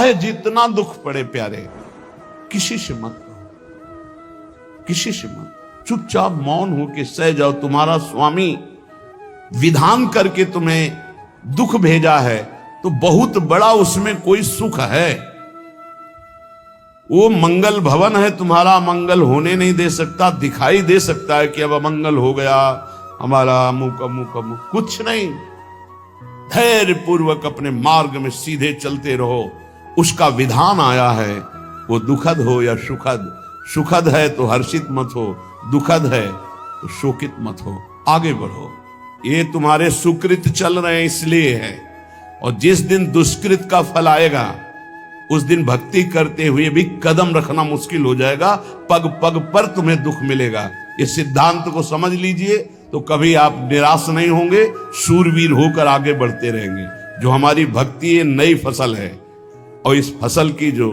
चाहे जितना दुख पड़े प्यारे, किसी से मत कहो, किसी से मत, चुपचाप मौन होके सह जाओ। तुम्हारा स्वामी विधान करके तुम्हें दुख भेजा है तो बहुत बड़ा उसमें कोई सुख है। वो मंगल भवन है, तुम्हारा मंगल होने नहीं दे सकता। दिखाई दे सकता है कि अब अमंगल हो गया हमारा, अमुक अमुक अमुक, कुछ नहीं। धैर्य पूर्वक अपने मार्ग में सीधे चलते रहो। उसका विधान आया है, वो दुखद हो या सुखद, सुखद है तो हर्षित मत हो, दुखद है तो शोकित मत हो, आगे बढ़ो। ये तुम्हारे सुकृत चल रहे हैं इसलिए है, और जिस दिन दुष्कृत का फल आएगा उस दिन भक्ति करते हुए भी कदम रखना मुश्किल हो जाएगा, पग पग पर तुम्हें दुख मिलेगा। इस सिद्धांत को समझ लीजिए तो कभी आप निराश नहीं होंगे, शूरवीर होकर आगे बढ़ते रहेंगे। जो हमारी भक्ति ये नई फसल है, और इस फसल की जो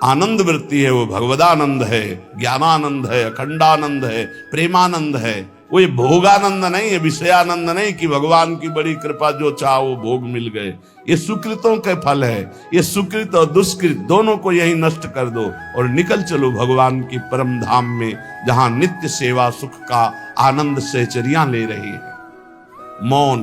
आनंद वृत्ति है वो भगवदानंद है, ज्ञानानंद है, अखंडानंद है, प्रेमानंद है। वो ये भोगानंद नहीं है, विषयानंद नहीं कि भगवान की बड़ी कृपा जो चाहो वो भोग मिल गए। ये सुकृतों के फल है। ये सुकृत और दुष्कृत दोनों को यही नष्ट कर दो और निकल चलो भगवान की परम धाम में, जहां नित्य सेवा सुख का आनंद सहचरियां ले रही है। मौन,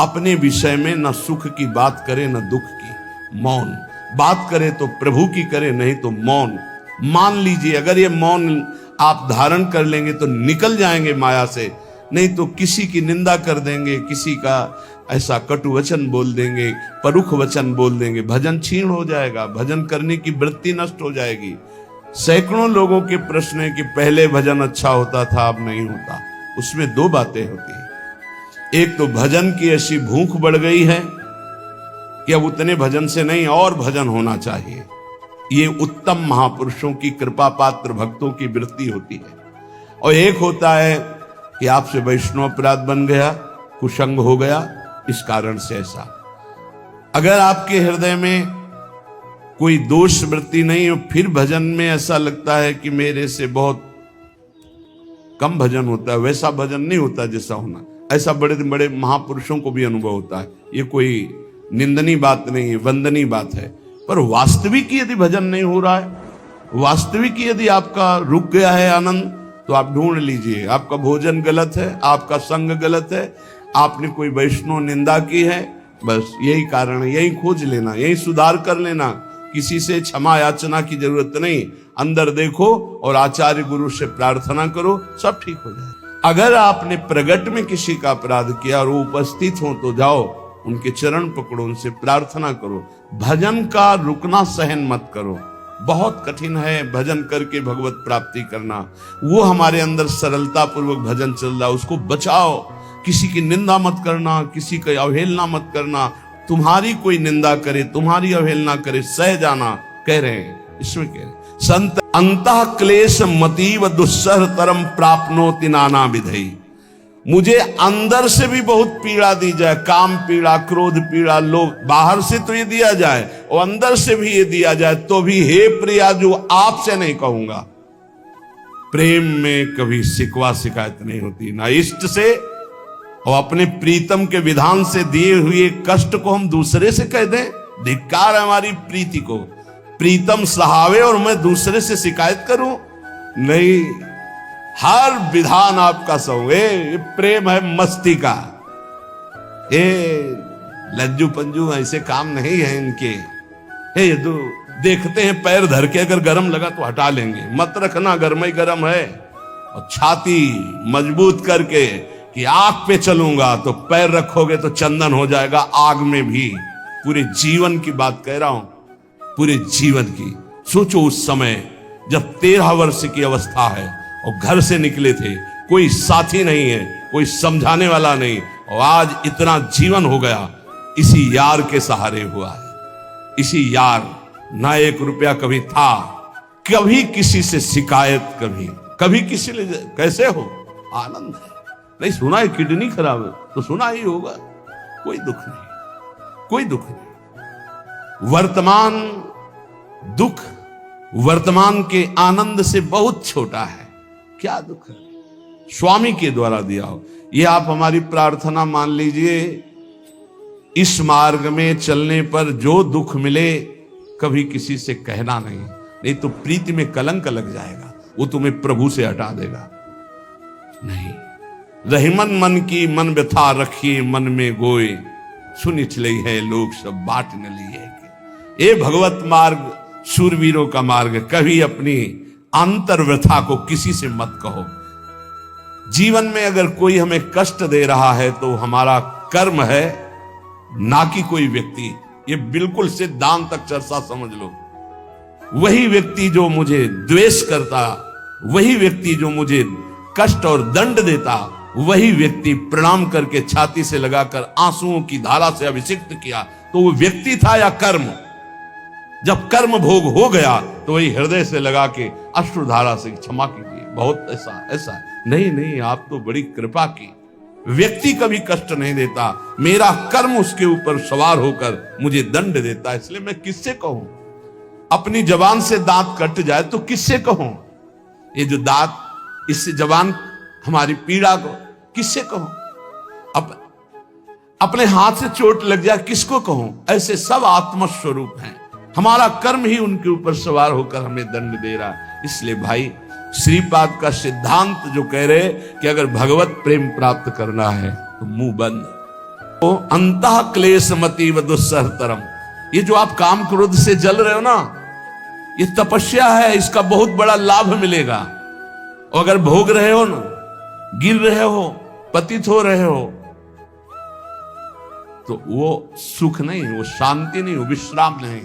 अपने विषय में न सुख की बात करे न दुख की। मौन, बात करे तो प्रभु की करे, नहीं तो मौन। मान लीजिए अगर ये मौन आप धारण कर लेंगे तो निकल जाएंगे माया से, नहीं तो किसी की निंदा कर देंगे, किसी का ऐसा कटु वचन बोल देंगे, परुख वचन बोल देंगे, भजन छीण हो जाएगा, भजन करने की वृत्ति नष्ट हो जाएगी। सैकड़ों लोगों के प्रश्न है कि पहले भजन अच्छा होता था अब नहीं होता। उसमें दो बातें होती है। एक तो भजन की ऐसी भूख बढ़ गई है कि अब उतने भजन से नहीं और भजन होना चाहिए। ये उत्तम महापुरुषों की कृपा पात्र भक्तों की वृत्ति होती है। और एक होता है कि आपसे वैष्णव अपराध बन गया, कुसंग हो गया, इस कारण से ऐसा। अगर आपके हृदय में कोई दोष वृत्ति नहीं हो, फिर भजन में ऐसा लगता है कि मेरे से बहुत कम भजन होता है, वैसा भजन नहीं होता जैसा होना। ऐसा बड़े बड़े महापुरुषों को भी अनुभव होता है। ये कोई निंदनीय बात नहीं है, वंदनीय बात है। पर वास्तविक यदि भजन नहीं हो रहा है, वास्तविक यदि आपका रुक गया है आनंद, तो आप ढूंढ लीजिए आपका भोजन गलत है, आपका संग गलत है, आपने कोई वैष्णव निंदा की है। बस यही कारण है, यही खोज लेना, यही सुधार कर लेना। किसी से क्षमा याचना की जरूरत नहीं। अंदर देखो और आचार्य गुरु से प्रार्थना करो, सब ठीक हो जाए। अगर आपने प्रगट में किसी का अपराध किया और वो उपस्थित हो तो जाओ, उनके चरण पकड़ो, उनसे प्रार्थना करो। भजन का रुकना सहन मत करो। बहुत कठिन है भजन करके भगवत प्राप्ति करना। वो हमारे अंदर सरलता पूर्वक भजन चल रहा है, उसको बचाओ। किसी की निंदा मत करना, किसी की अवहेलना मत करना। तुम्हारी कोई निंदा करे, तुम्हारी अवहेलना करे, सह जाना कह रहे हैं, इसमें कह रहे हैं। संत अंतः क्लेश मतीव दुस्सह तरम प्राप्नोति नाना विधि। मुझे अंदर से भी बहुत पीड़ा दी जाए, काम पीड़ा, क्रोध पीड़ा, लोभ, बाहर से तो ये दिया जाए और अंदर से भी ये दिया जाए, तो भी हे प्रिया जो आपसे नहीं कहूंगा। प्रेम में कभी शिकवा शिकायत नहीं होती, ना इष्ट से और अपने प्रीतम के विधान से दिए हुए कष्ट को हम दूसरे से कह दें। धिक्कार है हमारी प्रीति को। प्रीतम सहावे और मैं दूसरे से शिकायत करूं? नहीं, हर विधान आपका सहो। ये प्रेम है मस्ती का। ये लज्जू पंजू ऐसे काम नहीं है इनके। ये तो देखते हैं पैर धर के, अगर गर्म लगा तो हटा लेंगे, मत रखना गर्म ही गर्म है। और छाती मजबूत करके कि आग पे चलूंगा तो पैर रखोगे तो चंदन हो जाएगा आग में भी। पूरे जीवन की बात कह रहा हूं, पूरे जीवन की। सोचो उस समय जब 13 वर्ष की अवस्था है और घर से निकले थे, कोई साथी नहीं है, कोई समझाने वाला नहीं, और आज इतना जीवन हो गया इसी यार के सहारे हुआ है। इसी यार, ना 1 रुपया कभी था, कभी किसी से शिकायत, कभी किसी ने कैसे हो, आनंद है। नहीं सुना है किडनी खराब है तो सुना ही होगा, कोई दुख नहीं, कोई दुख नहीं। वर्तमान दुख वर्तमान के आनंद से बहुत छोटा है। क्या दुख है, स्वामी के द्वारा दिया हो। ये आप हमारी प्रार्थना मान लीजिए। इस मार्ग में चलने पर जो दुख मिले कभी किसी से कहना नहीं, नहीं तो प्रीति में कलंक लग जाएगा, वो तुम्हें प्रभु से हटा देगा। नहीं, रहीमन मन की मन व्यथा रखिए मन में गोए, सुनिच लई है लोग सब बाट न लिए। ये भगवत मार्ग शूरवीरों का मार्ग, कभी अपनी अंतर व्यथा को किसी से मत कहो। जीवन में अगर कोई हमें कष्ट दे रहा है तो हमारा कर्म है, ना कि कोई व्यक्ति। ये बिल्कुल सिद्धांत तक चर्चा समझ लो। वही व्यक्ति जो मुझे द्वेष करता, वही व्यक्ति जो मुझे कष्ट और दंड देता, वही व्यक्ति प्रणाम करके छाती से लगाकर आंसुओं की धारा से अभिषिक्त किया, तो वो व्यक्ति था या कर्म? जब कर्म भोग हो गया तो वही हृदय से लगा के अश्रुधारा से क्षमा कीजिए, बहुत ऐसा नहीं नहीं, आप तो बड़ी कृपा की। व्यक्ति कभी कष्ट नहीं देता, मेरा कर्म उसके ऊपर सवार होकर मुझे दंड देता है, इसलिए मैं किससे कहूं? अपनी जबान से दांत कट जाए तो किससे कहूं? ये जो दांत, इससे जबान हमारी पीड़ा को किससे कहूं? अपने हाथ से चोट लग जाए किसको कहूं? ऐसे सब आत्मस्वरूप हैं, हमारा कर्म ही उनके ऊपर सवार होकर हमें दंड दे रहा है। इसलिए भाई, श्रीपाद का सिद्धांत जो कह रहे कि अगर भगवत प्रेम प्राप्त करना है तो मुंह बंद, तो अंतः क्लेशमति व दुस्सहतरम। ये जो आप काम क्रोध से जल रहे हो ना, ये तपस्या है, इसका बहुत बड़ा लाभ मिलेगा। और अगर भोग रहे हो ना, गिर रहे हो, पतित हो रहे हो, तो वो सुख नहीं, वो शांति नहीं, वो विश्राम नहीं।